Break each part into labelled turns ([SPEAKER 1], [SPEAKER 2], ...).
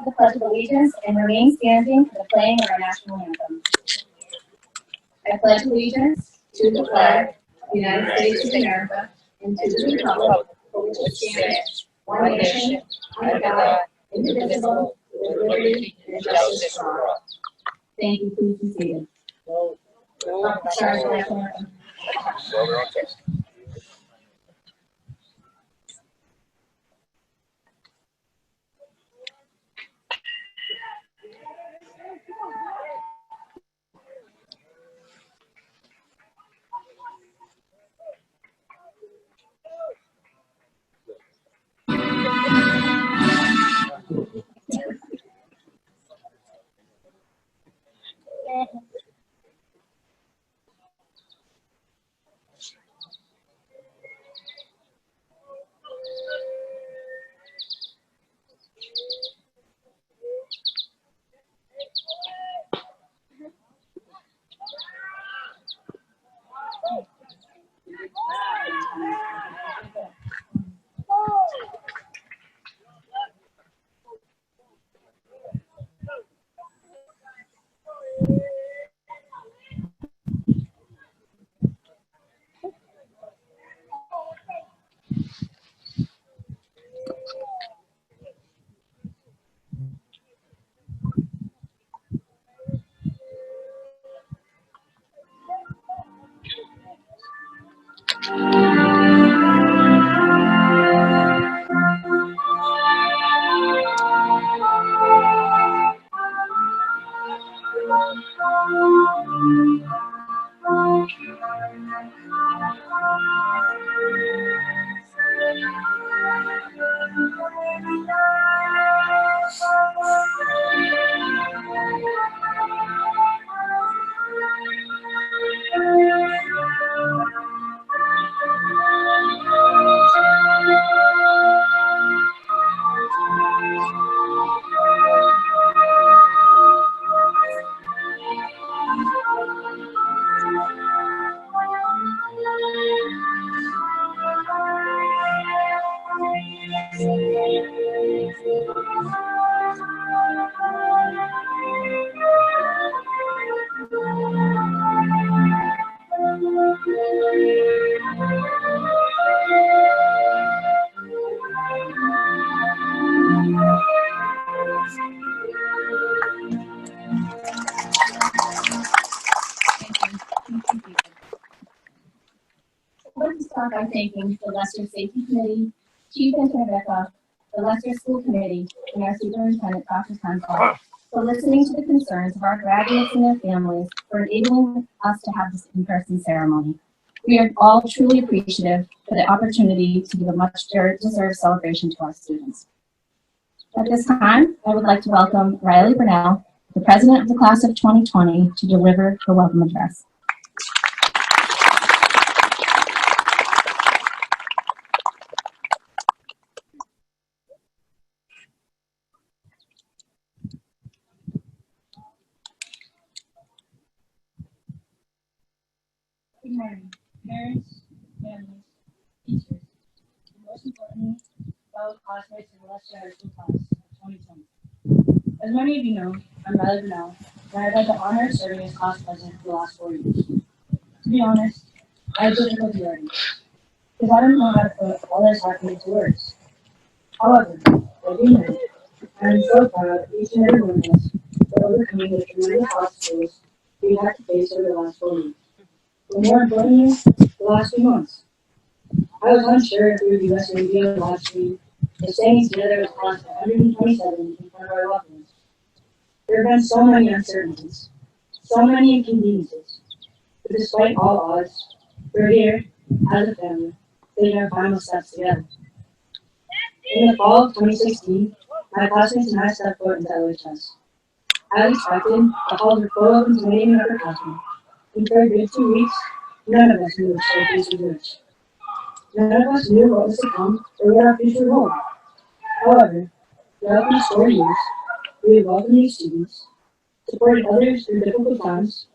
[SPEAKER 1] the Pledge of Allegiance and remain standing for the playing of our national anthem. I pledge allegiance to the flag of the United States of America and to the republic for which it stands, one nation, under God, indivisible, with liberty and justice for all. Thank you. Please be seated. Sorry, national anthem. I want to start by thanking the Lester Safety Committee, Chief Intern Becca, the Lester School Committee, and our Superintendent, Dr. Sensal, for listening to the concerns of our graduates and their families for enabling us to have this in-person ceremony. We are all truly appreciative for the opportunity to give a much deserved celebration to our students. At this time, I would like to welcome Riley Burnell, the president of the class of 2020, to deliver her welcome address. Good morning, parents, families, teachers, and most importantly, fellow classmates in the Lester High School class of 2020. As many of you know, I'm Riley Burnell, and I've had the honor of serving as class president for the last 4 years. To be honest, I had difficulty writing, because I didn't know how to put all this happening into words. However, I do know I am so proud of each and every one of us for overcoming the tremendous obstacles we had to face over the last 4 weeks. But more importantly, the last few months. I was unsure if we would be listening via live stream, but staying together as class of 127 in front of our loved ones. There have been so many uncertainties, so many inconveniences, but despite all odds, we're here, as a family, taking our final steps together. In the fall of 2016, my classmates and I stepped foot into LHS. As expected, the halls were full of intimidating upperclassmen. And for a good 2 weeks, none of us knew which staircase was which. None of us knew what was to come or what our future would hold. However, throughout these 4 years, we have welcomed new students, supported others through difficult times,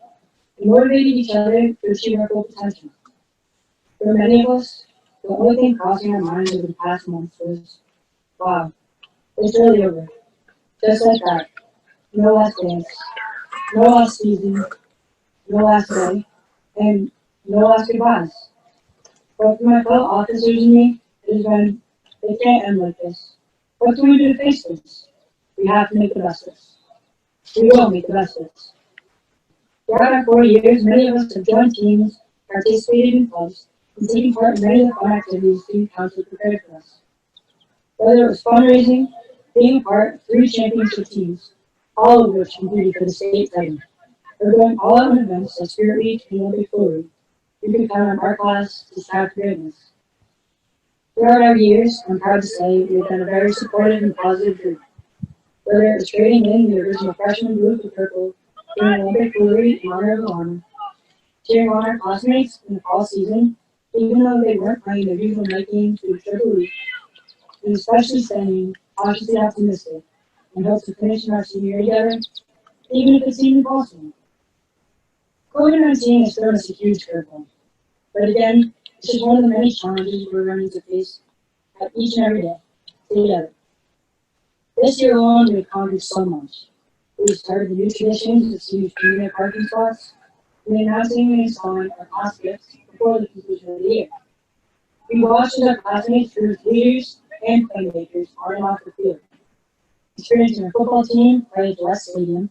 [SPEAKER 1] and motivated each other to achieve our full potential. For many of us, the only thing crossing our minds over the past months was, wow, it's really over. Just like that. No last dance, no last season, no last day, and no last goodbyes. But for my fellow officers and me, it has been, it can't end like this. What can we do to face this? We have to make the best of this. We will make the best of this. Throughout our 4 years, many of us have joined teams, participated in clubs, and taken part in many of the fun activities student council prepared for us. Whether it was fundraising, being a part of 3 championship teams, all of which competed for the state title, or going all out in events like Spirit Week and Olympic Glory, you can count on our class to strive for greatness. Throughout our years, I'm proud to say we have been a very supportive and positive group. Whether it was trading in the original freshman blue for purple, doing Olympic Glory in honor of Alana, cheering on our classmates in the fall season, even though they weren't playing their usual night games due to triple week, and especially staying cautiously optimistic in hopes of finishing our senior year together, even if it seemed impossible. COVID-19 has thrown us a huge curveball, but again, it's just one of the many challenges we're running to face at each and every day, together. This year alone, we have conquered so much. We started the new traditions of students cleaning their parking spots, and announcing and installing our class gifts before the conclusion of the year. We watched as our classmates grew as leaders and playmakers on and off the field, experiencing our football team play at the West Stadium,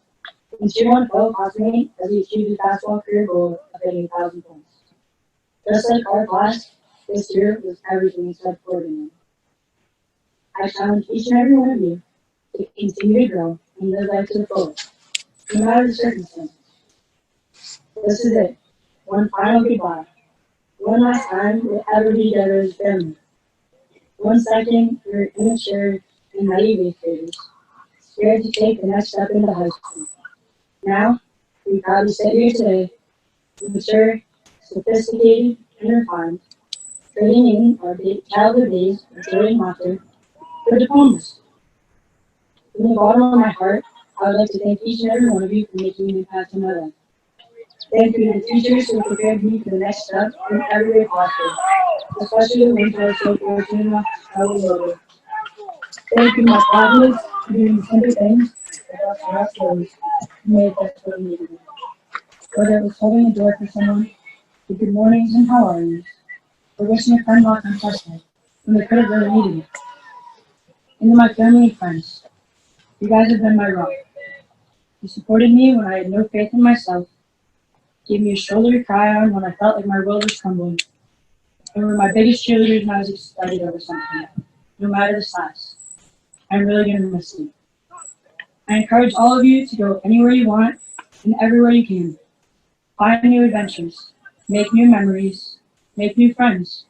[SPEAKER 1] and cheer on a fellow classmate as he achieved his basketball career goal of hitting 1,000 points. Just like our class, this year was everything except coordinated. I challenge each and every one of you to continue to grow and live life to the fullest, no matter the circumstances. This is it. One final goodbye. One last time we'll ever be together as a family. 1 second, we were immature and naive eighth graders, scared to take the next step into high school. Now, we proudly sit here today, mature, sophisticated, and refined, trading in our childhood days of joy and laughter for diplomas. From the bottom of my heart, I would like to thank each and every one of you for making an impact in my life. Thank you to the teachers who have prepared me for the next step in every way possible, especially the ones who are so fortunate enough to travel the road. Thank you, my classmates, for doing the simple things that brought the rest of those who made us what we needed. Whether it was holding a door for someone, the good mornings and how are yous, or wishing a friend luck on Tuesday when they could have really needed it. And to my family and friends, you guys have been my rock. You supported me when I had no faith in myself, gave me a shoulder to cry on when I felt like my world was crumbling, and were my biggest cheerleaders when I was excited over something, no matter the size. I'm really going to miss you. I encourage all of you to go anywhere you want and everywhere you can. Find new adventures, make new memories, make new friends,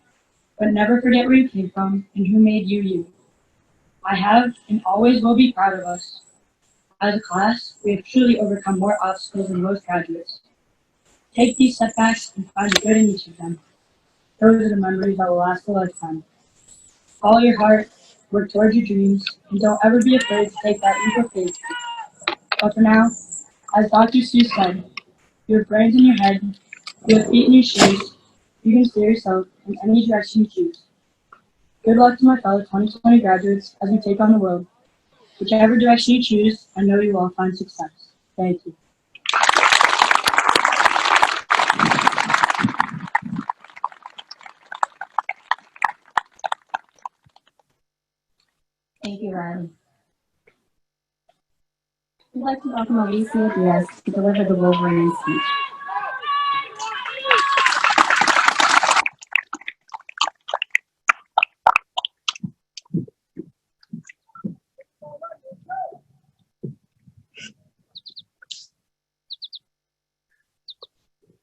[SPEAKER 1] but never forget where you came from and who made you you. I have and always will be proud of us. As a class, we have truly overcome more obstacles than most graduates. Take these setbacks and find the good in each of them. Those are the memories that will last a lifetime. Follow your heart, work towards your dreams, and don't ever be afraid to take that leap of faith. But for now, as Dr. Seuss said, you have brains in your head, you have feet in your shoes, you can steer yourself in any direction you choose. Good luck to my fellow 2020 graduates as we take on the world. Whichever direction you choose, I know you will all find success. Thank you.
[SPEAKER 2] Thank you, Riley. We'd like to welcome Alicia Diaz to deliver the Wolverine speech.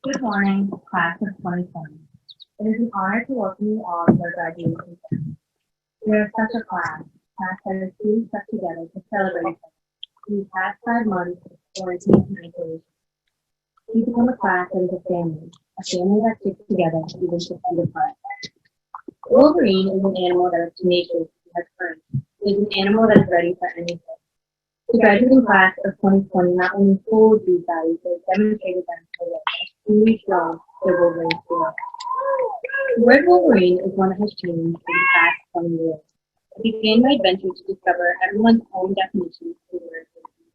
[SPEAKER 2] Good morning, class of 2020. It is an honor to welcome you all to our graduation ceremony. We are such a class that is truly stuck together to celebrate these past 5 months of quarantine and isolation. We become a class that is a family that sticks together even 6 feet apart. Wolverine is an animal that is tenacious and has courage. It is an animal that is ready for anything. The graduating class of 2020 not only holds these values, but demonstrated them so that has truly shown their Wolverine spirit. The word Wolverine is one that has changed in the past 20 years. I began my adventure to discover everyone's own definition of the word worthy.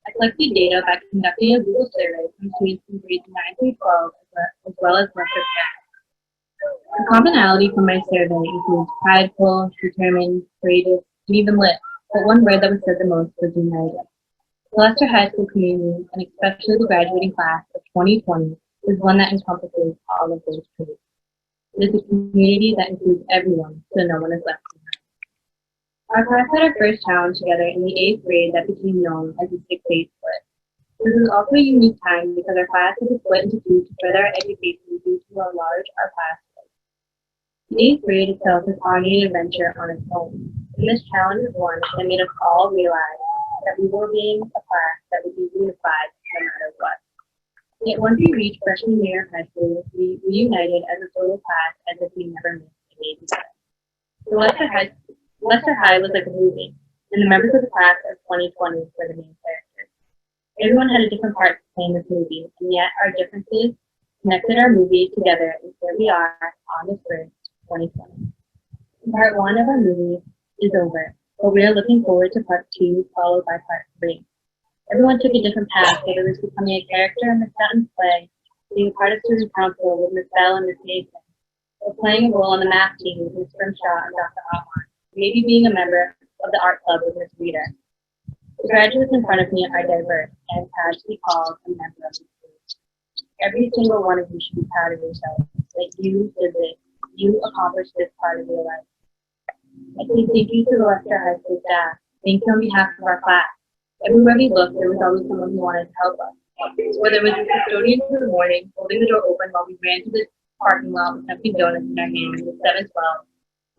[SPEAKER 2] I collected data by conducting a Google survey from students from grades 9 through 12 as well as lesser parents. The commonality from my survey includes prideful, determined, courageous, and even lit, but one word that was said the most was united. The Leicester High School community, and especially the graduating class of 2020, is one that encompasses all of those traits. It is a community that includes everyone, so no one is left behind. Our class had our first challenge together in the 8th grade that became known as the 6-8 split. This was also a unique time because our class had to split into two to further our education due to how large our class was. The 8th grade itself is already an adventure on its own, and this challenge was one that made us all realize that we were being a class that would be unified no matter what. Yet once we reached freshman year of high school, we reunited as a total class as if we never missed a day together. So Leicester High was like a movie, and the members of the class of 2020 were the main characters. Everyone had a different part to play in this movie, and yet our differences connected our movie together, and here we are, August 1st, 2020. Part 1 of our movie is over, but we are looking forward to part 2, followed by part 3. Everyone took a different path, whether it was becoming a character in Miss Sutton's play, being part of student council with Miss Bell and Miss Mason, or playing a role on the math team with Miss Grimshaw and Dr. Ahmad, maybe being a member of the art club with Miss Reader. The graduates in front of me are diverse and proud to be called a member of the group. Every single one of you should be proud of yourself, that you did this, you accomplished this part of your life. I say thank you to the Leicester High School staff. Thank you on behalf of our class. Everywhere we looked, there was always someone who wanted to help us. Whether it was the custodian in the morning, holding the door open while we ran to the parking lot with Dunkin' Donuts in our hands with 712,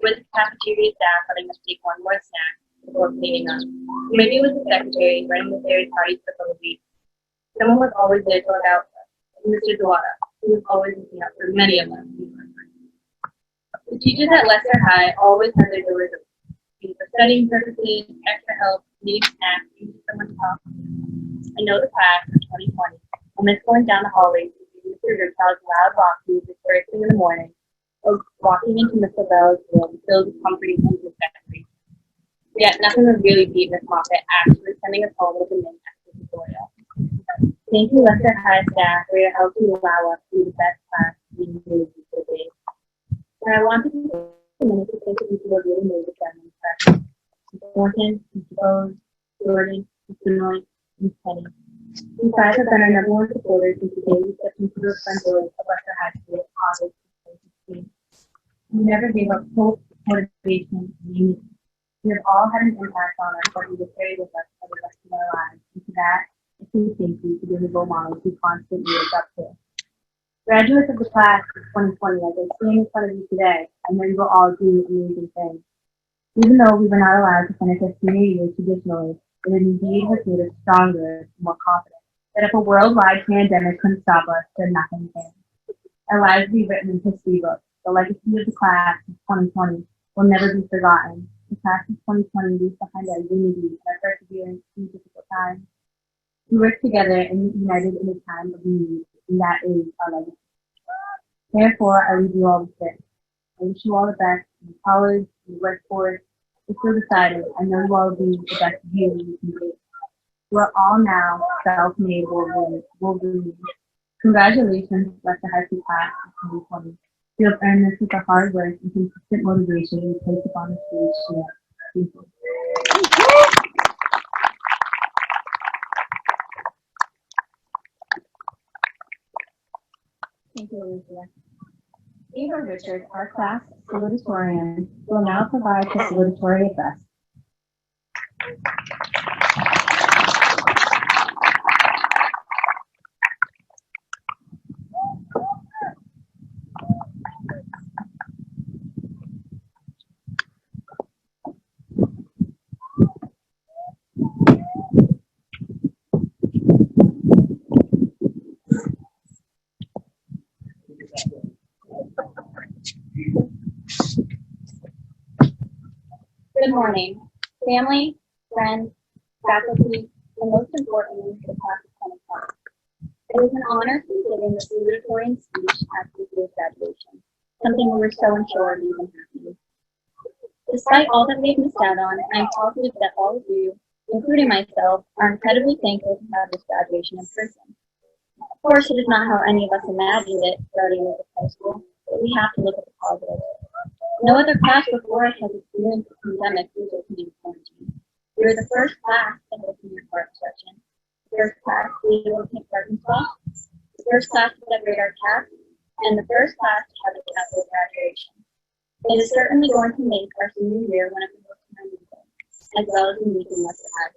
[SPEAKER 2] with the cafeteria staff letting us take one more snack before cleaning up. Maybe it was the secretary running the third party trip of the week. Someone was always there to look out for us. Mr. Zawada, who was always looking out for many of us. The teachers at Leicester High always had their doors open. For studying purposes, extra help, needing snacks, needing someone to talk to. I know the class of 2020 will miss going down the hallways to see Mr. Goodchild's loud walk music first thing in the morning, or walking into Mr. Bell's room filled with comforting music decorations. Yet nothing would really beat Miss Moffat actually sending us home with a mint after tutorial. Thank you, Leicester High staff, for your help to allow us to be the best class we knew we could be. And I want to take a minute to thank the people who really made the journey special. Mr. Thornton, Mr. Bowes, Jordan, Mr. Noy, Ms. Penny. These guys have been our number one supporters since the day we stepped into the front doors of Leicester High School in August 2016. We never gave up hope, motivation, and unity. We have all had an impact on us that we will carry with us for the rest of our lives. And for that, I say thank you to the role models we constantly look up to. Graduates of the class of 2020, as I stand in front of you today, I know you will all do amazing things. Even though we were not allowed to finish our senior year traditionally, it indeed has made us stronger and more confident that if a worldwide pandemic couldn't stop us, then nothing can. Our lives will be written in history books. The legacy of the class of 2020 will never be forgotten. The class of 2020 leaves behind our unity and our perseverance through difficult times. We worked together and united in a time of need, and that is our legacy. Therefore, I leave you all with this. I wish you all the best in college, in the workforce. If you're decided, I know you all will be the best you can be. You are all now self-made Wolverines. Congratulations, Leicester High School class of 2020. You have earned this with the hard work and consistent motivation you place upon the stage today. Thank you. Thank you, Elizabeth. Ava Richard, our class salutatorian, will now provide the salutatory address. Good morning, family, friends, faculty, and most importantly, the class of 2020. It is an honor to be giving the salutatorian speech at this year's graduation, something we were so unsure of even happening.
[SPEAKER 3] Despite all that we've missed out on, I'm positive that all of you, including myself, are incredibly thankful to have this graduation in person. Of course, it is not how any of us imagined it starting with high school, but we have to look at the positives. No other class before us has experienced the pandemic resulting in quarantine. We were the first class to have a senior park section, the first class to be able to take parking spots, the first class to decorate our caps, and the first class to have a capital graduation. It is certainly going to make our senior year one of the most memorable, as well as unique in what's ahead.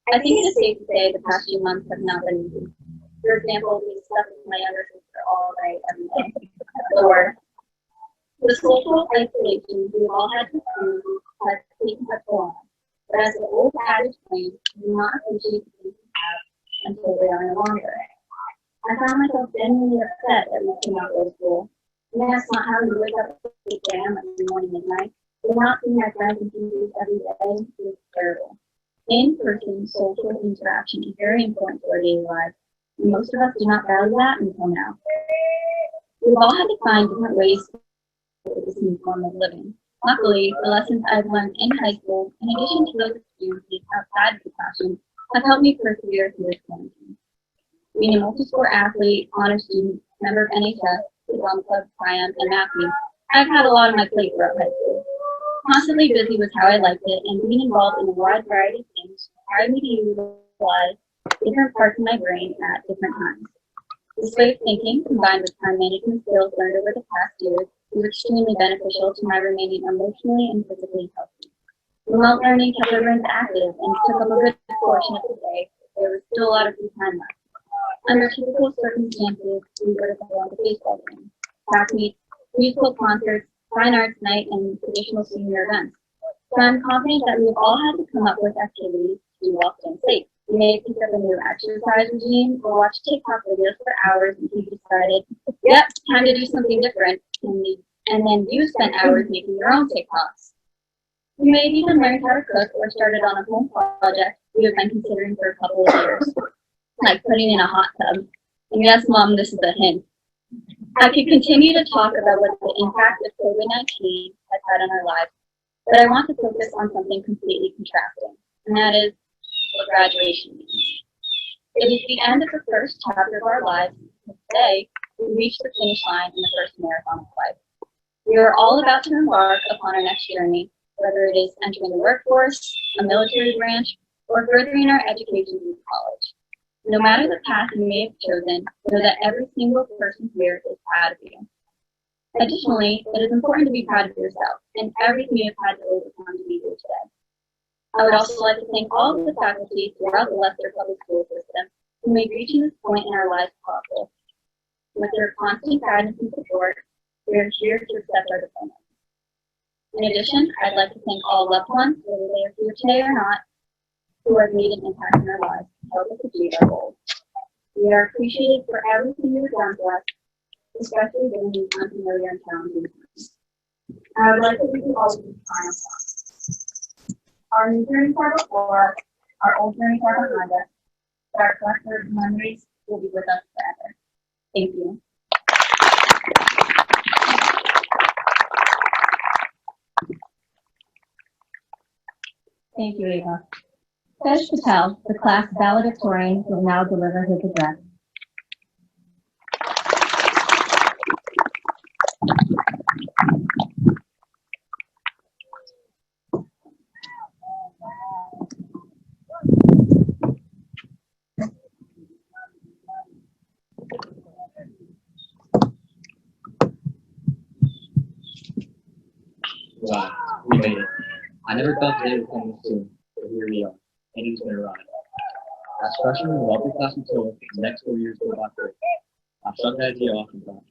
[SPEAKER 3] I think it is safe to say the past few months have not been easy. For example, being stuck with my younger sister all day, every day. Or the social isolation we all had to experience has taken a toll on us. But as the old adage claims, we do not appreciate the things we have until they are no longer. I found myself genuinely upset that we could not go to school. Yes, not having to wake up at 8 a.m. every morning and night, but not seeing my friends and teachers every day was terrible. In-person social interaction is very important to our daily lives, and most of us do not value that until now. We've all had to find different ways to cope with this new form of living. Luckily, the lessons I've learned in high school, in addition to those experiences outside of the classroom, have helped me persevere through this quarantine. Being a multi-sport athlete, honor student, member of LHS, the drum club, triumph, and math team, I've had a lot on my plate throughout high school. Constantly busy was how I liked it, and being involved in a wide variety of things required me to utilize different parts of my brain at different times. This way of thinking, combined with time management skills learned over the past years, was extremely beneficial to my remaining emotionally and physically healthy. Remote learning kept our brains active and took up a good portion of the day, but there was still a lot of free time left. Under typical circumstances, we would have gone to baseball games, track meets, musical concerts, fine arts night, and traditional senior events. So I'm confident that we've all had to come up with activities to do while staying safe. We may have picked up a new exercise regime or watched TikTok videos for hours until you decided, yep, time to do something different, and then you spent hours making your own TikToks. You may have even learned how to cook or started on a home project you have been considering for a couple of years, like putting in a hot tub. And yes, Mom, this is a hint. I could continue to talk about what the impact of COVID-19 has had on our lives, but I want to focus on something completely contrasting, and that is what graduation means. It is the end of the first chapter of our lives, and today we reach the finish line in the first marathon of life. We are all about to embark upon our next journey, whether it is entering the workforce, a military branch, or furthering our education through college. No matter the path you may have chosen, know that every single person here is proud of you. Additionally, it is important to be proud of yourself and everything you have had to overcome to be here today. I would also like to thank all of the faculty throughout the Leicester Public School system who made reaching this point in our lives possible. With their constant guidance and support, we are here to accept our diplomas. In addition, I'd like to thank all loved ones, whether they are here today or not, who have made an impact in our lives to help us achieve our goals. We are appreciated for everything you have done for us, especially during these unfamiliar and challenging times. I would like to leave you all with this final thought. Our new journeys are before us, our old journeys are behind us, but our collective memories will be with us forever. Thank you.
[SPEAKER 2] Thank you, Ava. Tej Patel, the class valedictorian, will now deliver his address.
[SPEAKER 4] Wow, we made it. I never thought today would come this soon, but here we are, and it's been a ride. As freshmen, we'll all be class until the next 4 years go by quick. I've shrugged that idea off and thought,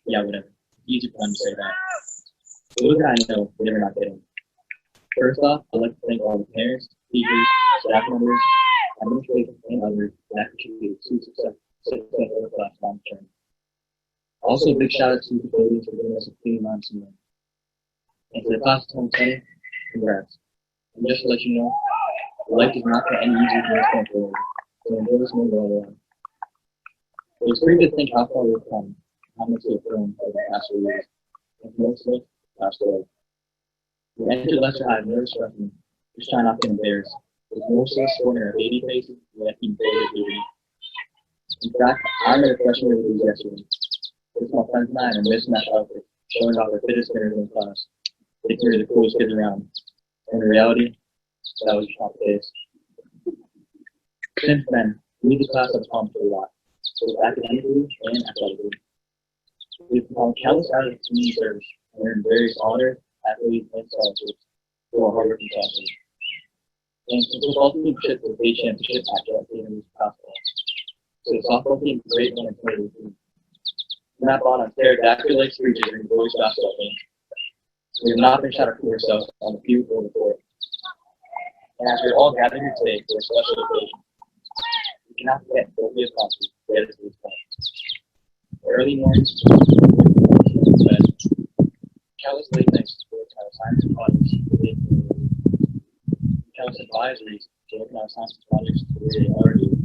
[SPEAKER 4] yeah, whatever. Easy for them to say that. Little did I know they were not kidding. First off, I'd like to thank all the parents, teachers, staff members, administrators, and others that contributed to success of the class long term. Also, a big shout out to the buildings for giving us a clean lunch and to the class of 2020, congrats. And just to let you know, life is not going to end easy from this point forward, so enjoy this moment all along. It's pretty good to think how far we've come, how much we've grown over the past few years, and for most of us, past away. We entered Lester High nervous wrestling, just trying not to get embarrassed. With most of us sporting our baby faces, we had to be very. In fact, I made a freshman with these yesterday. With my friends and I in a mismatched outfit, showing off our fittest spinners in class. They were the coolest kids around. In reality, that was just not the case. Since then, we the class have accomplished a lot, both academically and athletically. We've performed countless hours of community service and earned various honors, accolades, and scholarships for our hard work and passion. And since the football team shipped the state championship at Jack Davis basketball, so the softball team great one in 2018. From that bond on pterodactyl like creatures during the boys basketball game. We have not been shot up for ourselves on the field or the court. And as we're all gathered here today for a special occasion, we cannot forget what we have gone through to get us to this point. The early mornings, bed, countless late nights to work on our science projects, countless advisories to work on our science projects to where they already are.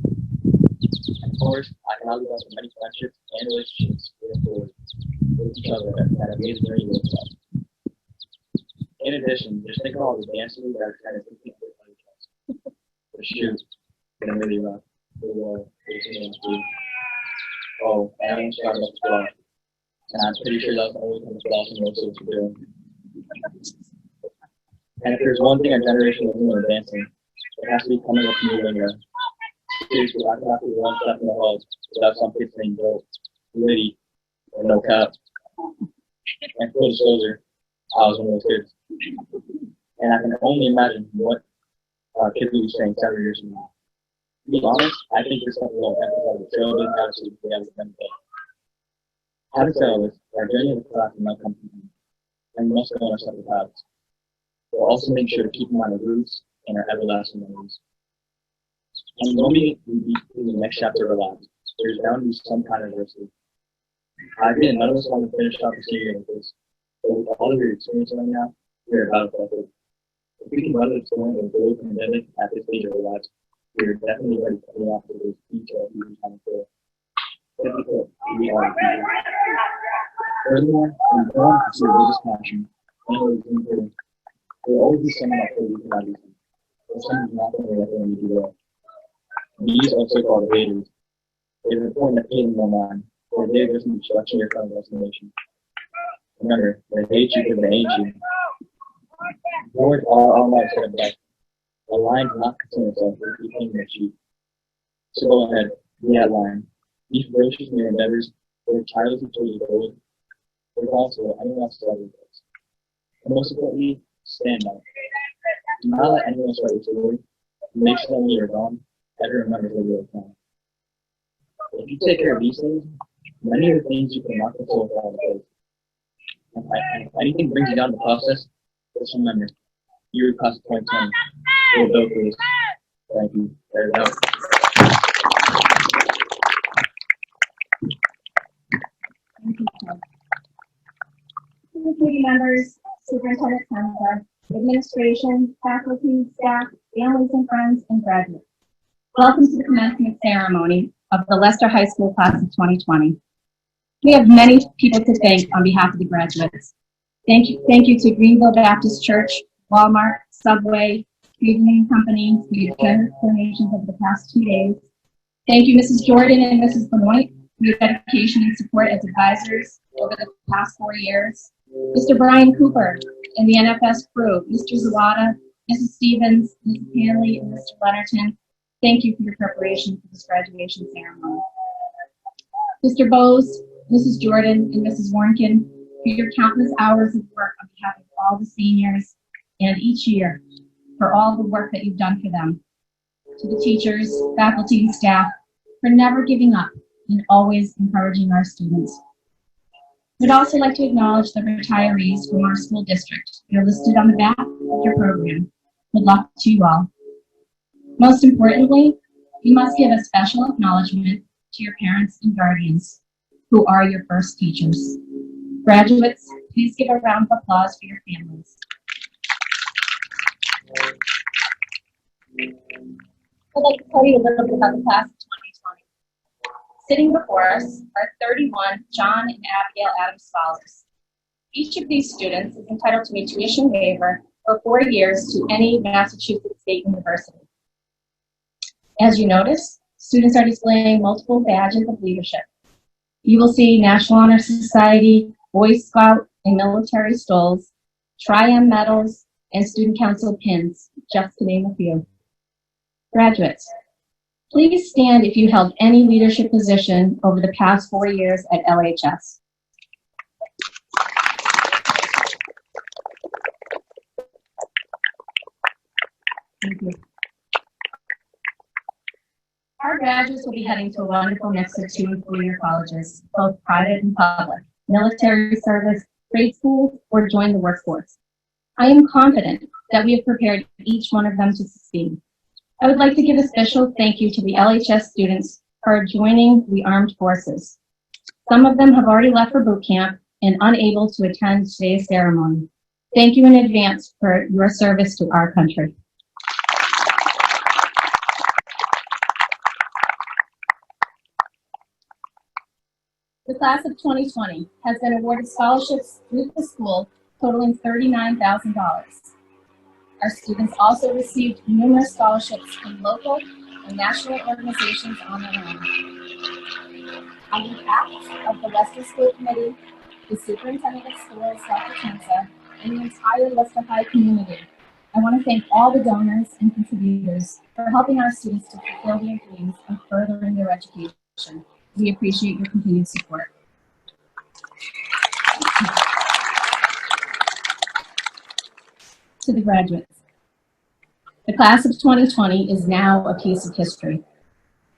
[SPEAKER 4] And of course, I cannot leave out the many friendships and relationships we have forward with each other that have made the journey worth it. In addition, just think of all the dancing that are trying to compete with each other. The shoot, the really rough, the wall, the oh, and I almost started up as well. And I'm pretty sure that was the only time the Boston most of us were doing. And if there's one thing our generation is doing in dancing, it has to be coming up from the window. Seriously, I cannot be one step in the hall without some kid saying dope, witty, or no cap. And full disclosure, I was one of those kids. And I can only imagine what kids will be saying 7 years from now. To be honest, I think there's something wrong with the trailblazing attitude we have with them today. Having said all this, our journey of the class will not come from here, and we must go on our separate paths. We'll also make sure to keep in mind our roots and our everlasting memories. And when we be in the next chapter of our lives, there's bound to be some kind of adversity. Again, none of us want to finish off the senior like this, but with all of your experience right now, we're about to it. If we can weather the storm of the global pandemic at this stage of our lives, we are definitely ready to pay off for those details we can kind of feel. Typical, we are people. Furthermore, we go on to pursue religious passion, and we're doing there will always be someone out there we cannot do something, or someone's not going to let them do well. These are so-called haters. It is important to pay them no mind, or they're just an obstruction to your current destination. Remember, they hate you because they hate you. George R. Martin said it best. A lion does not concern itself with becoming their sheep. So go ahead, be that lion. Be ferocious in your endeavors, work tirelessly towards your goals, regardless of what anyone else says. And most importantly, stand up. Do not let anyone else write your story. Make sure that when you're gone, everyone remembers where you are from. If you take care of these things, many of the things you cannot control fall into place. And if anything brings you down the process, just remember, you're class of 2020. We'll go for this. Thank you. There we go.
[SPEAKER 2] Committee members, Superintendent Sandler, administration, faculty, staff, families and friends, and graduates.
[SPEAKER 5] Welcome to the commencement ceremony of the Leicester High School class of 2020. We have many people to thank on behalf of the graduates. Thank you to Greenville Baptist Church, Walmart, Subway, Cleveland Company for your generous donations over the past 2 days. Thank you, Mrs. Jordan and Mrs. Benoit, for your dedication and support as advisors over the past 4 years. Mr. Brian Cooper and the NFS crew, Mr. Zawada, Mrs. Stevens, Mrs. Hanley, and Mr. Leonardton, thank you for your preparation for this graduation ceremony. Mr. Bose, Mrs. Jordan, and Mrs. Warnkin, for your countless hours of work on behalf of all the seniors and each year, for all the work that you've done for them. To the teachers, faculty, and staff, for never giving up and always encouraging our students. We'd also like to acknowledge the retirees from our school district. They're listed on the back of your program. Good luck to you all. Most importantly, we must give a special acknowledgement to your parents and guardians, who are your first teachers. Graduates, please give a round of applause for your families. I'd like to tell you a little bit about the class of 2020. Sitting before us are 31 John and Abigail Adams scholars. Each of these students is entitled to a tuition waiver or 4 years to any Massachusetts State University. As you notice, students are displaying multiple badges of leadership. You will see National Honor Society, Boy Scout, and military stoles, Tri-M medals, and Student Council pins, just to name a few. Graduates, please stand if you held any leadership position over the past 4 years at LHS. Thank you. Our graduates will be heading to a wonderful mix of 2- and 4-year colleges, both private and public, military service, trade schools, or join the workforce. I am confident that we have prepared each one of them to succeed. I would like to give a special thank you to the LHS students for joining the armed forces. Some of them have already left for boot camp and unable to attend today's ceremony. Thank you in advance for your service to our country. The class of 2020 has been awarded scholarships through the school totaling $39,000. Our students also received numerous scholarships from local and national organizations on their own. On behalf of the Leicester School Committee, the Superintendent of Schools, Dr. Tensa, and the entire Leicester High community, I want to thank all the donors and contributors for helping our students to fulfill their dreams of furthering their education. We appreciate your continued support. To the graduates. The class of 2020 is now a piece of history.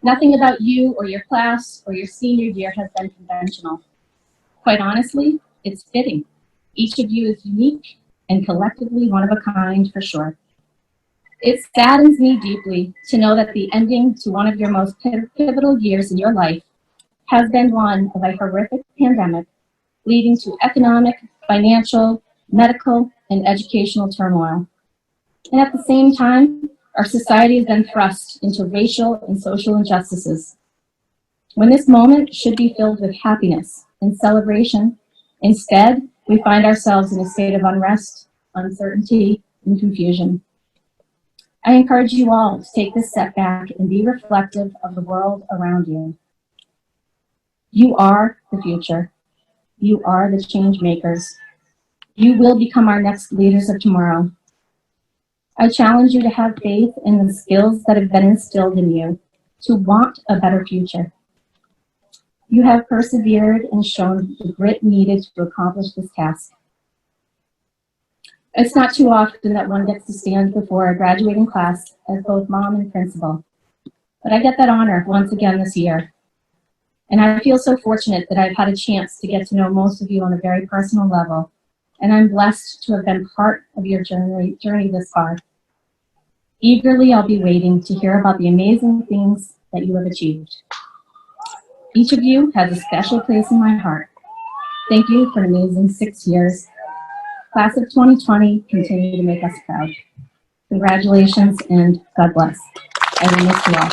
[SPEAKER 5] Nothing about you or your class or your senior year has been conventional. Quite honestly, it's fitting. Each of you is unique and collectively one of a kind for sure. It saddens me deeply to know that the ending to one of your most pivotal years in your life has been one of a horrific pandemic, leading to economic, financial, medical, and educational turmoil. And at the same time, our society has been thrust into racial and social injustices. When this moment should be filled with happiness and celebration, instead, we find ourselves in a state of unrest, uncertainty, and confusion. I encourage you all to take this setback and be reflective of the world around you. You are the future. You are the change makers. You will become our next leaders of tomorrow. I challenge you to have faith in the skills that have been instilled in you to want a better future. You have persevered and shown the grit needed to accomplish this task. It's not too often that one gets to stand before a graduating class as both mom and principal, but I get that honor once again this year. And I feel so fortunate that I've had a chance to get to know most of you on a very personal level, and I'm blessed to have been part of your journey this far. Eagerly, I'll be waiting to hear about the amazing things that you have achieved. Each of you has a special place in my heart. Thank you for an amazing 6 years. Class of 2020, continue to make us proud. Congratulations and God bless. I will miss you all.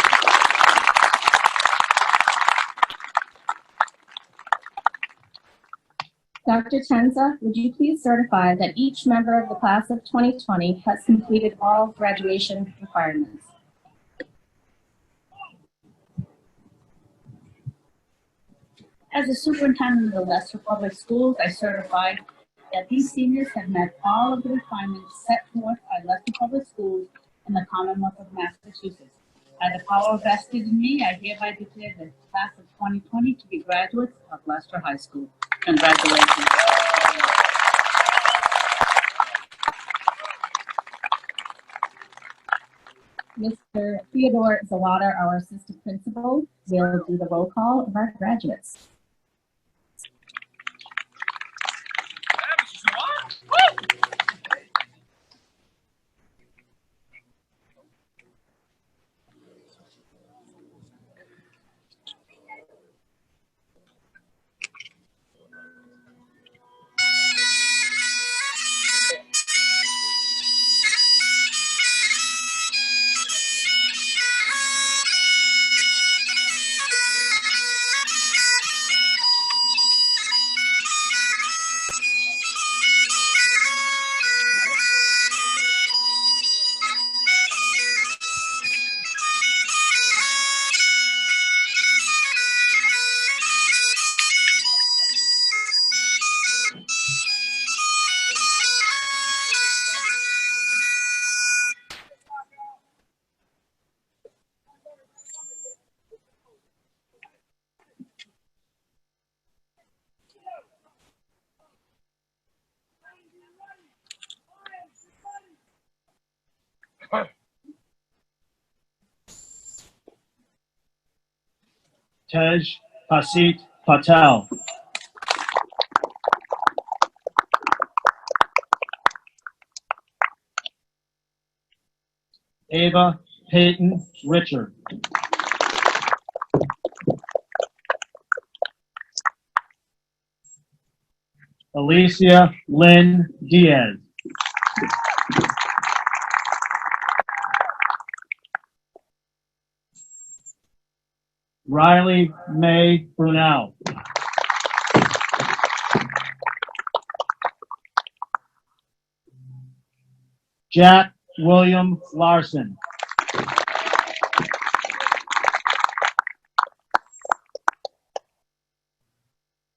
[SPEAKER 5] Dr. Tenza, would you please certify that each member of the class of 2020 has completed all graduation requirements?
[SPEAKER 1] As the superintendent of the Leicester Public Schools, I certify that these seniors have met all of the requirements set forth by Leicester Public Schools in the Commonwealth of Massachusetts. By the power vested in me, I hereby declare the class of 2020 to be graduates of Leicester High School. Congratulations.
[SPEAKER 5] Mr. Theodore Zawada, our assistant principal, will do the roll call of our graduates.
[SPEAKER 6] Tej Pasit Patel. Ava Peyton Richard. Alicia Lynn Diaz. Riley May Brunel. Jack William Larson.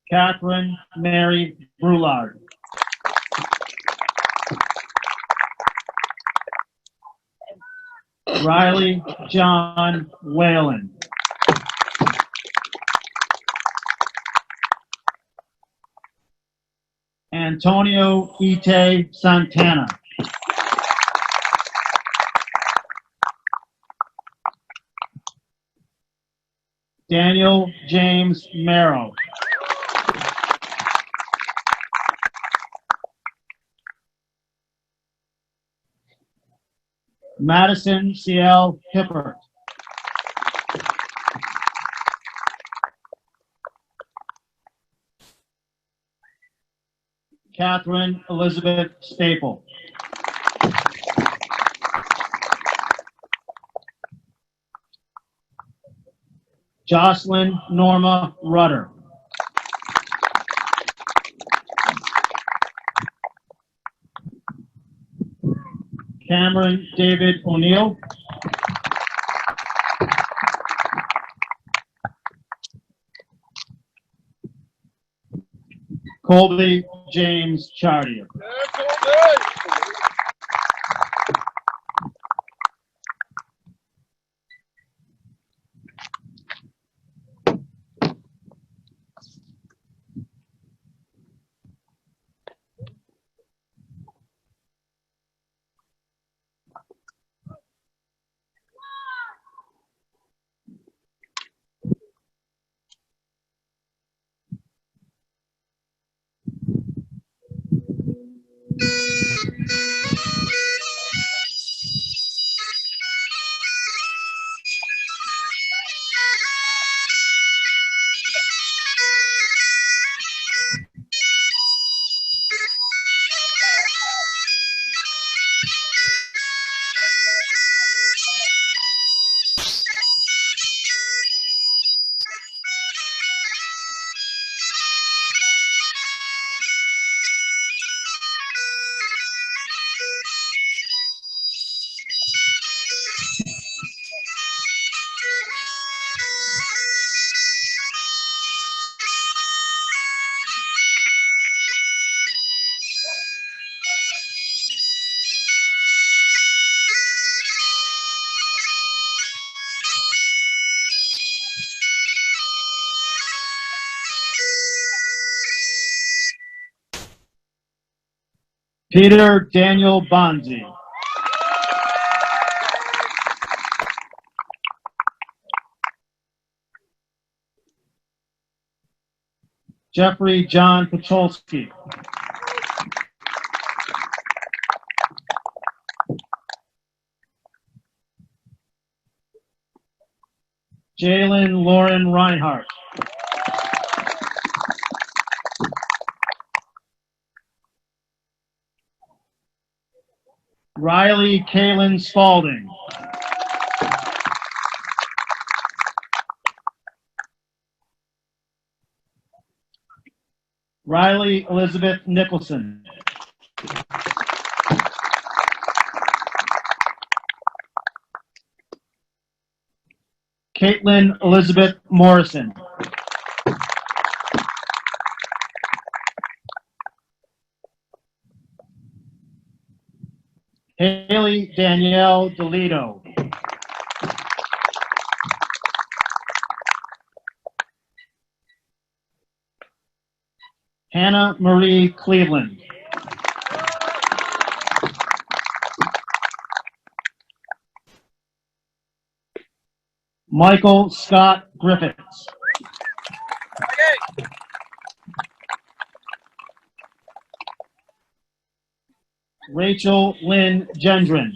[SPEAKER 6] Catherine Mary Brulard. Riley John Whalen. Antonio Ite Santana. Daniel James Merrow. Madison C.L. Hippert. Catherine Elizabeth Staple. Jocelyn Norma Rudder. Cameron David O'Neill. Colby James Chartier. Peter Daniel Bonzi. Jeffrey John Pacholski. Jalen Lauren Reinhardt. Riley Kaylin Spalding. Riley Elizabeth Nicholson. Caitlin Elizabeth Morrison. Haley Danielle DeLito. Hannah Marie Cleveland. Michael Scott Griffiths. Rachel Lynn Gendron.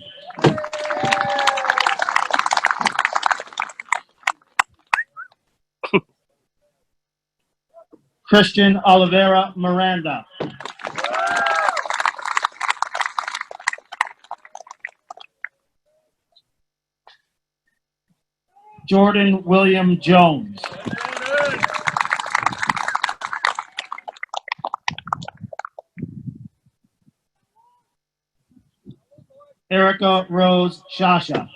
[SPEAKER 6] Christian Oliveira Miranda. Jordan William Jones. Erica Rose Shasha.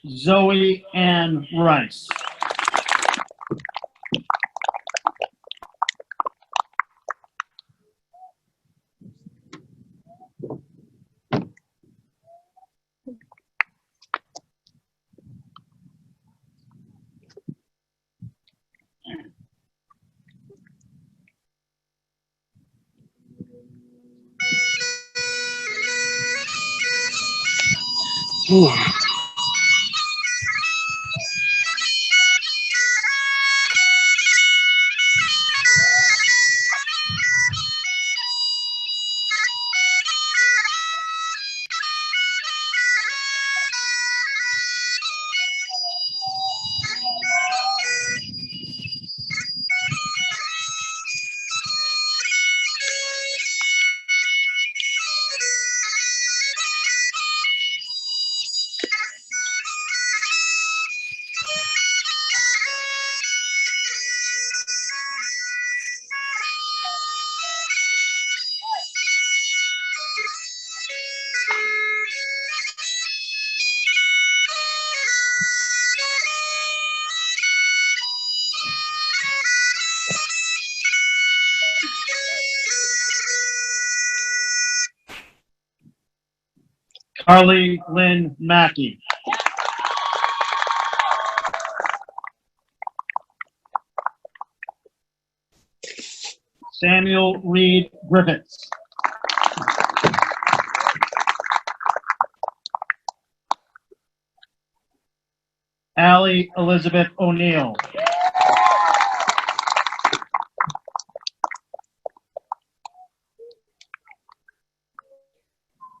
[SPEAKER 6] Zoe Ann Rice. Carly Lynn Mackey. Samuel Reed Griffiths. Allie Elizabeth O'Neill.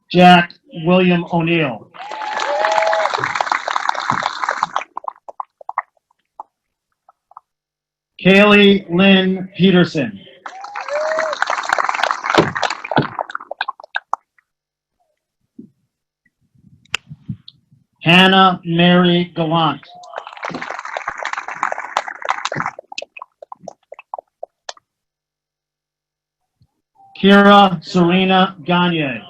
[SPEAKER 6] Jack William O'Neill. Kaylee Lynn Peterson. Hannah Mary Gallant. Kira Serena Gagne.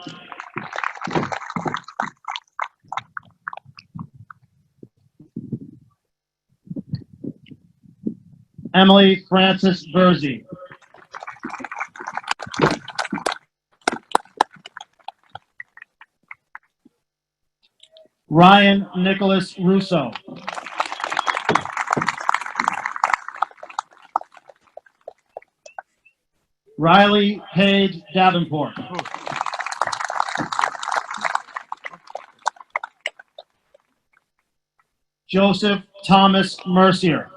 [SPEAKER 6] Emily Frances Bursey. Ryan Nicholas Russo. Riley Paige Davenport. Joseph Thomas Mercier.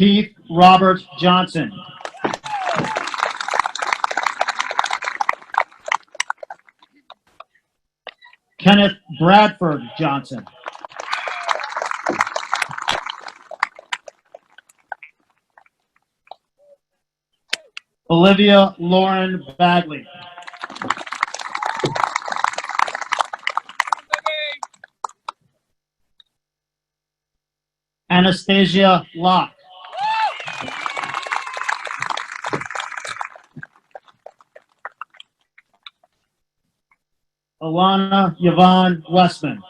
[SPEAKER 6] Keith Robert Johnson. Kenneth Bradford Johnson. Olivia Lauren Bagley. Anastasia Locke. Alana Yvonne Westman.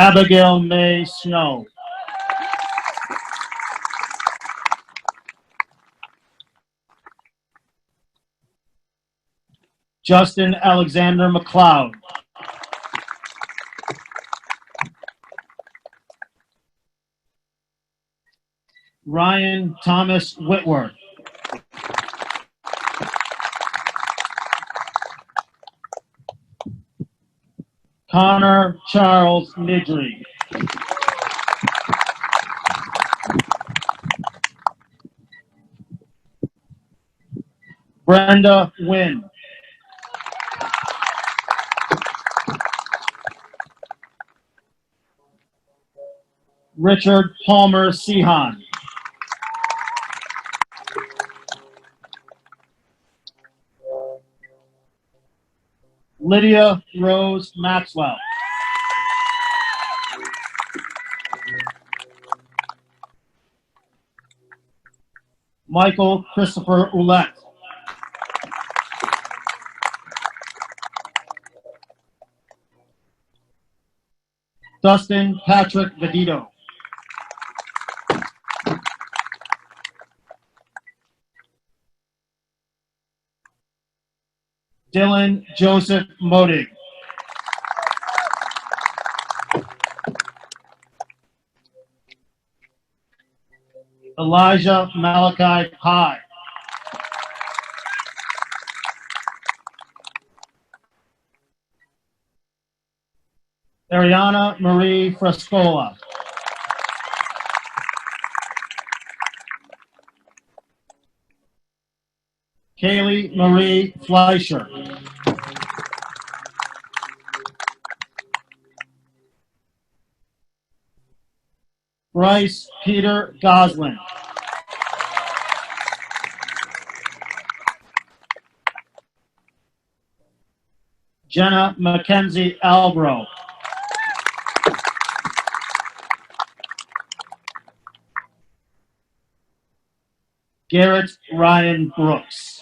[SPEAKER 6] Abigail May Snow. Justin Alexander McLeod. Ryan Thomas Whitworth. Connor Charles Midry. Brenda Wynn. Richard Palmer Sehan. Lydia Rose Maxwell. Michael Christopher Ouellette. Dustin Patrick Vedito. Dylan Joseph Modig. Elijah Malachi Pye. Ariana Marie Frescola. Kaylee Marie Fleischer. Bryce Peter Goslin. Jenna Mackenzie Albro. Garrett Ryan Brooks.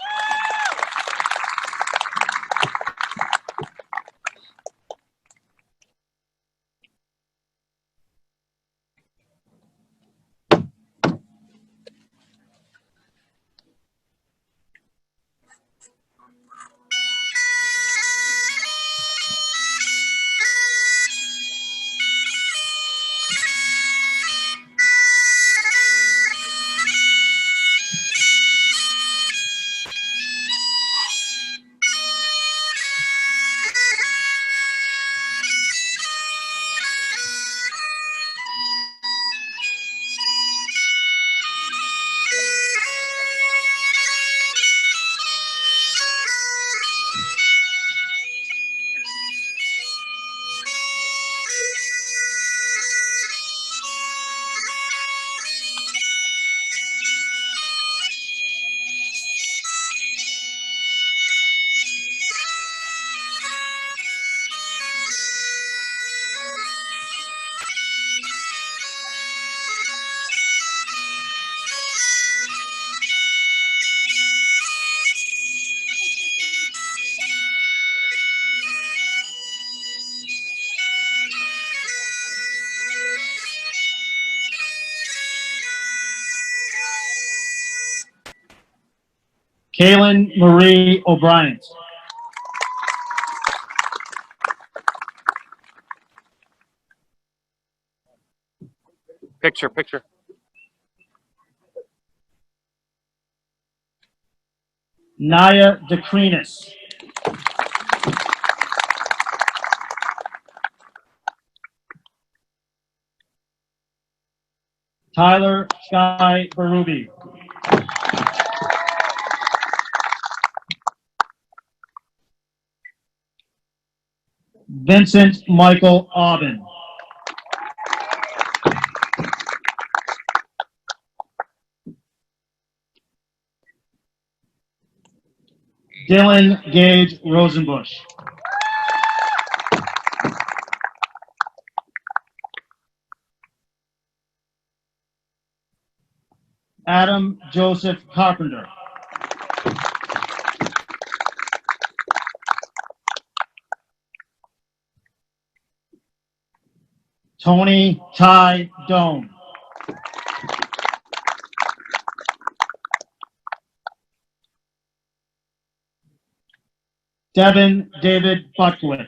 [SPEAKER 6] Kaylin Marie O'Brien.
[SPEAKER 7] Picture.
[SPEAKER 6] Naya DeCrenis. Tyler Sky Barubi. Vincent Michael Aubin. Dylan Gage Rosenbush. Adam Joseph Carpenter. Tony Ty Doan. Devin David Butkowitz.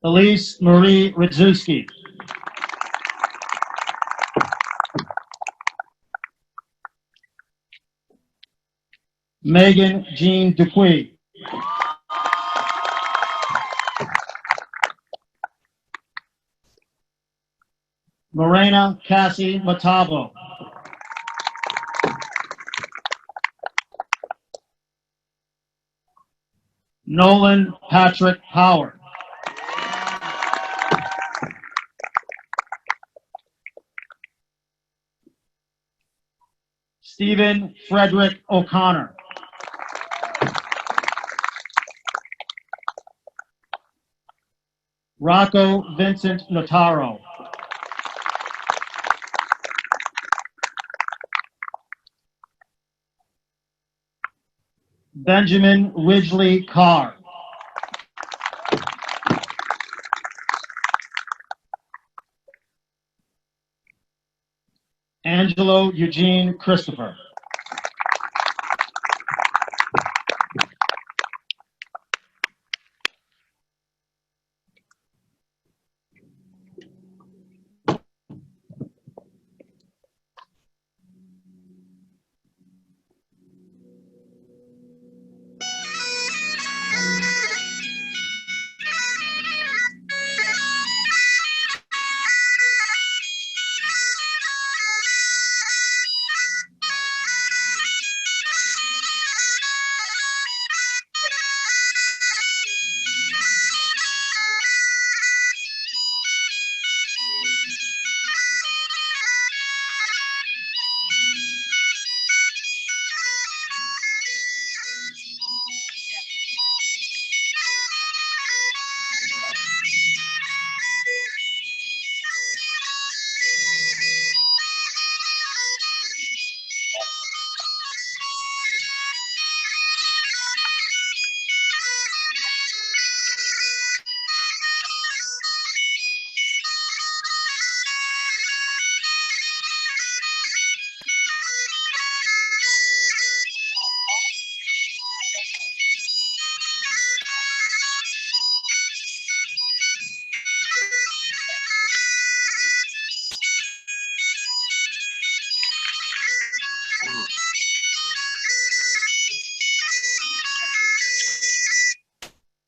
[SPEAKER 6] Elise Marie Radzuski. Megan Jean Dupuy. Morena Cassie Matavo. Nolan Patrick Power. Stephen Frederick O'Connor. Rocco Vincent Notaro. Benjamin Ridgely Carr. Angelo Eugene Christopher.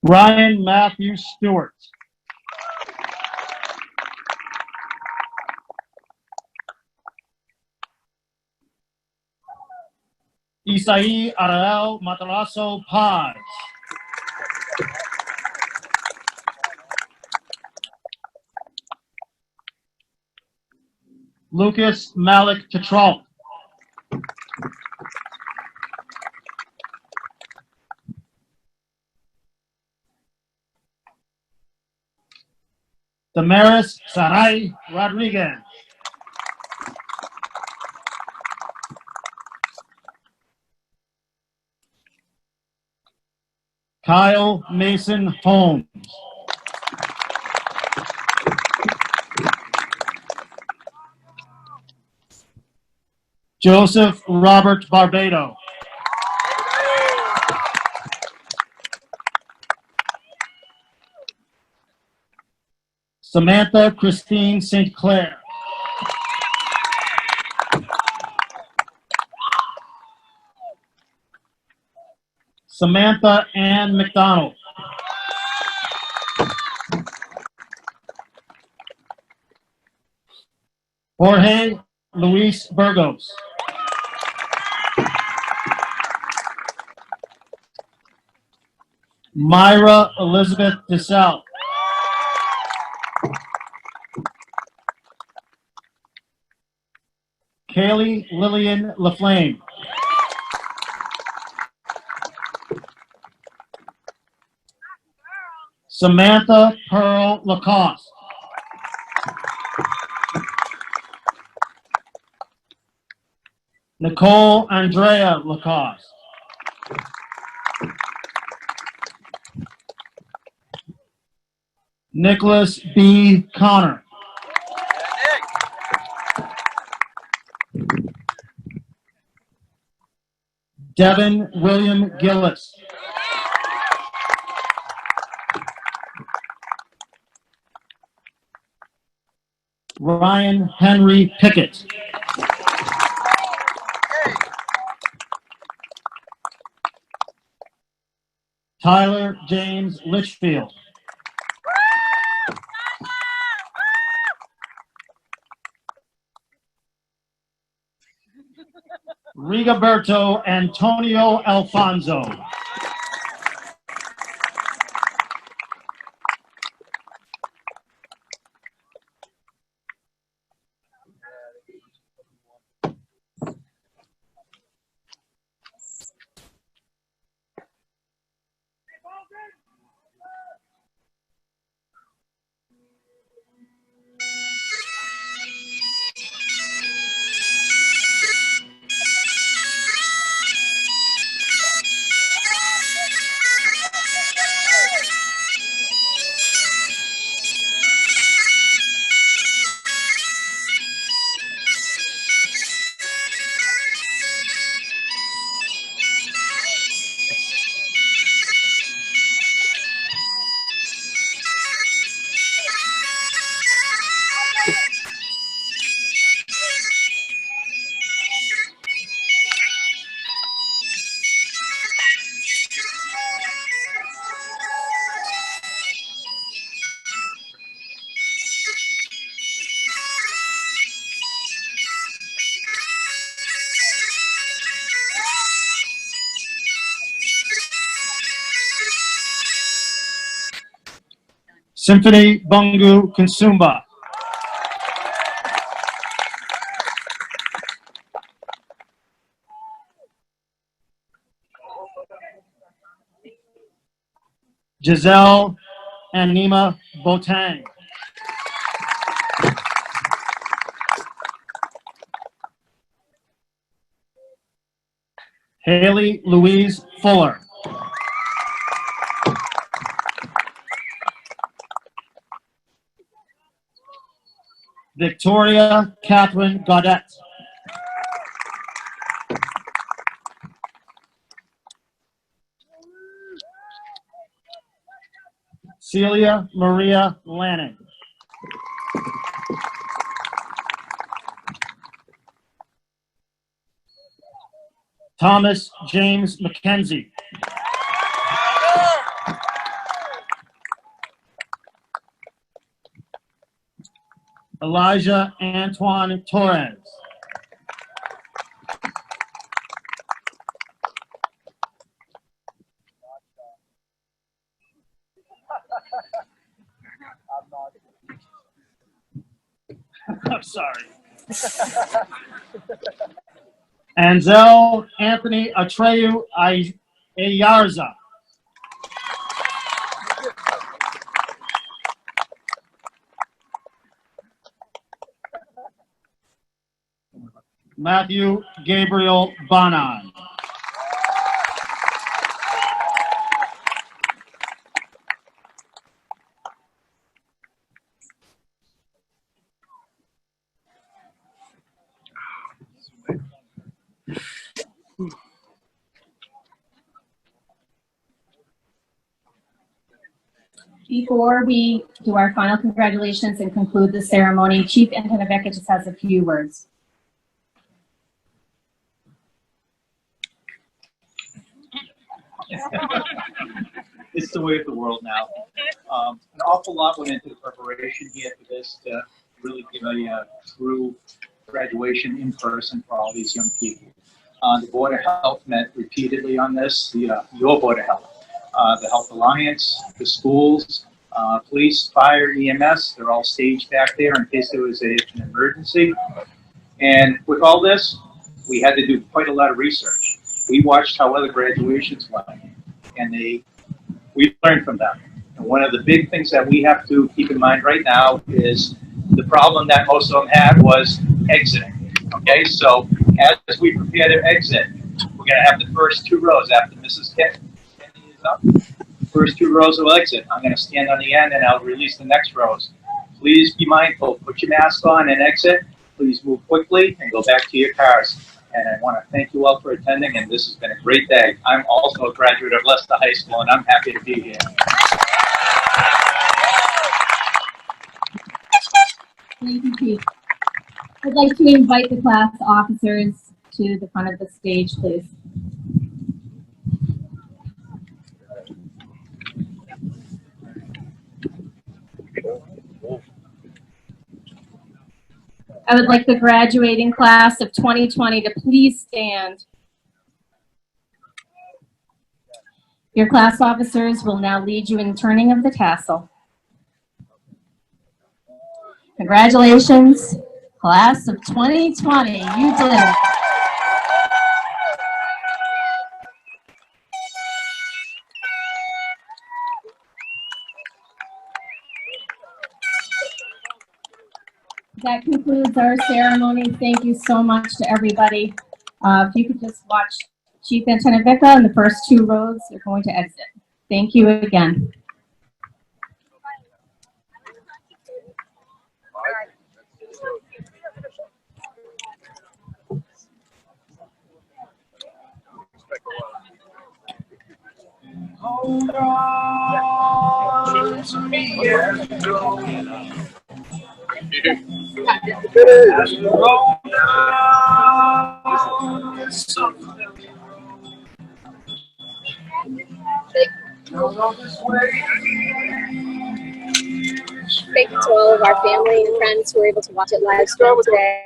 [SPEAKER 6] Ryan Matthew Stewart. Isai Arael Mataraso Paz. Lucas Malik Tetralt. Damaris Sarai Rodriguez. Kyle Mason Holmes. Joseph Robert Barbado. Samantha Christine St. Clair. Samantha Ann McDonald. Jorge Luis Burgos. Myra Elizabeth DeSalle. Kaylee Lillian LaFlame. Samantha Pearl Lacoste. Nicole Andrea Lacoste. Nicholas B. Connor. Devin William Gillis. Ryan Henry Pickett. Tyler James Litchfield. Rigoberto Antonio Alfonso. Symphony Bungu Kinsumba. Giselle Anima Botang. Haley Louise Fuller. Victoria Catherine Gaudette. Celia Maria Lanning. Thomas James McKenzie. Elijah Antoine Torres. I'm sorry. Anzel Anthony Atreyu Ayarza. Matthew Gabriel Bonan.
[SPEAKER 5] Before we do our final congratulations and conclude the ceremony, Chief Antonovecka just has a few words.
[SPEAKER 7] It's the way of the world now. An awful lot went into the preparation here for this to really give a true graduation in person for all these young people. The Board of Health met repeatedly on this, your Board of Health, the Health Alliance, the schools, police, fire, EMS, they're all staged back there in case there was an emergency. And with all this, we had to do quite a lot of research. We watched how other graduations went, and we learned from them. And one of the big things that we have to keep in mind right now is the problem that most of them had was exiting. Okay, so as we prepare to exit, we're going to have the first two rows after Mrs. Kennedy is up. first 2 rows will exit. I'm going to stand on the end and I'll release the next rows. Please be mindful. Put your mask on and exit. Please move quickly and go back to your cars. And I want to thank you all for attending, and this has been a great day. I'm also a graduate of Leicester High School, and I'm happy to be here.
[SPEAKER 5] Thank you, Chief. I'd like to invite the class officers to the front of the stage, please. I would like the graduating class of 2020 to please stand. Your class officers will now lead you in turning of the tassel. Congratulations, class of 2020. You did it. That concludes our ceremony. Thank you so much to everybody. If you could just watch Chief Antonivica and the first 2 rows are going to exit. Thank you again.
[SPEAKER 7] Hold on to me as you go. As you roll down the summer.
[SPEAKER 8] Thank you to all of our family and friends who were able to watch it live stream today.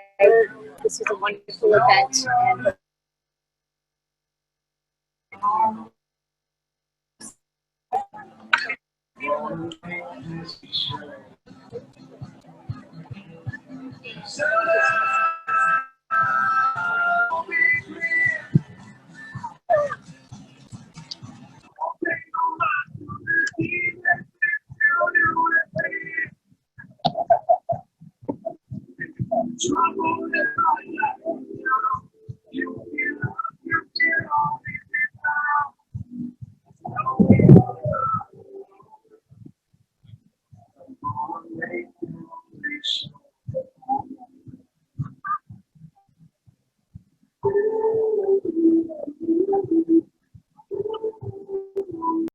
[SPEAKER 8] This was a wonderful event. And
[SPEAKER 7] Trouble in my life.